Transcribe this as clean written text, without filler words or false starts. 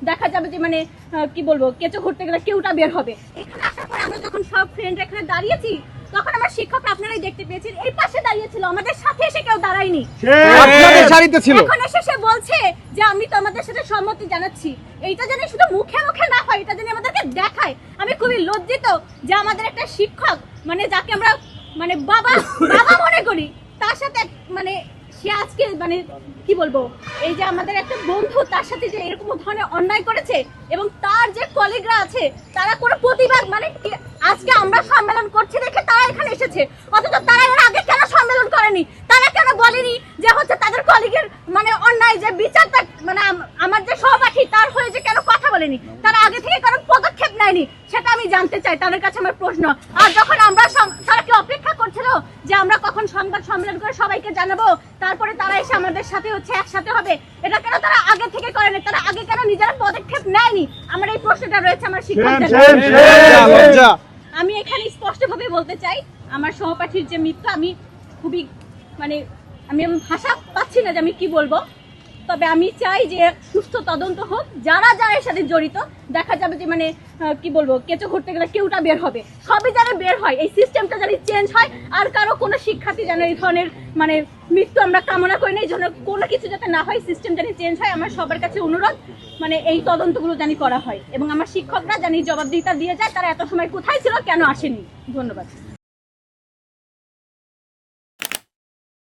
দেখা যাবে যে মানে কি বলবো, কেঁচো ঘুরতে গেলে কেউটা বের হবে। এখানে আসার পরে আমরা যখন সব ফ্রেন্ড এখানে দাঁড়িয়েছি, তখন আমার শিক্ষক আপনারাই দেখতে পেয়েছেন এই পাশে দাঁড়িয়েছিল, আমাদের সাথে এসে কেউ দাঁড়ায়নি। আপনাদের সারিতে ছিল। এখন এসে সে বলছে যে আমি তো আমাদের সাথে সম্মতি জানাচ্ছি। এইটা জানি শুধু মুখে মুখে না হয়, এটা জানি আমাদেরকে দেখায়। আমি খুবই লজ্জিত যে আমাদের একটা শিক্ষক, মানে যাকে আমরা মানে বাবা বাবা মনে করি, তার সাথে মানে সে আজকে মানে কি বলবো, এই যে আমাদের একটা বন্ধু, তার সাথে যে এরকম ধরনের অন্যায় করেছে, এবং তার যে কলিগরা আছে তারা কোনো প্রতিবাদ মানে আজকে আমরা সম্মেলন করছি দেখে তারা এখানে এসেছে, অথচ তারা এর আগে কেন সম্মেলন করেনি? তারা কেন বলেনি যে হচ্ছে তাদের কলিগের মানে অন্যায় যে বিচারটা, মানে আমার যে সহপাঠী তার হয়ে যে কেন কথা বলেনি? তারা আগে থেকে কারণ পদক্ষেপ নেয়নি, সেটা আমি জানতে চাই, তাদের কাছে আমার প্রশ্ন। আর যখন আমরা তারা কি অপেক্ষা করছিল যে আমরা কখন সংবাদ সম্মেলন করে সবাইকে জানাবো, তারপরে তারা এসে আমাদের সাথে হচ্ছে একসাথে হবে, এটা কেন তারা আগে থেকে করেনি? তারা আগে কেন নিজেরা পদক্ষেপ নেয়নি? আমার এই প্রশ্নটা রয়েছে আমার শিক্ষকদের। আমি এখানে স্পষ্টভাবে বলতে চাই, আমার সহপাঠীর যে মৃত্যু, আমি খুবই মানে আমি ভাষা পাচ্ছি না যে আমি কি বলবো। তবে আমি চাই যে সুস্থ তদন্ত হোক, যারা যারা এর সাথে জড়িত। দেখা যাবে যে মানে কি বলবো, কেঁচো ঘুরতে গেলে কেউটা বের হবে, সবই যেন বের হয়, এই সিস্টেমটা যেন চেঞ্জ হয়। আর কারো কোনো শিক্ষার্থী যেন এই ধরনের মানে মৃত্যু আমরা কামনা করি না, এই জন্য কোনো কিছু যাতে না হয়, সিস্টেম যেন চেঞ্জ হয়। আমার সবার কাছে অনুরোধ, মানে এই তদন্তগুলো জানি করা হয়, এবং আমার শিক্ষকরা জানি জবাবদিহিতা দিয়ে যায়, তারা এত সময় কোথায় ছিল, কেন আসেনি। ধন্যবাদ।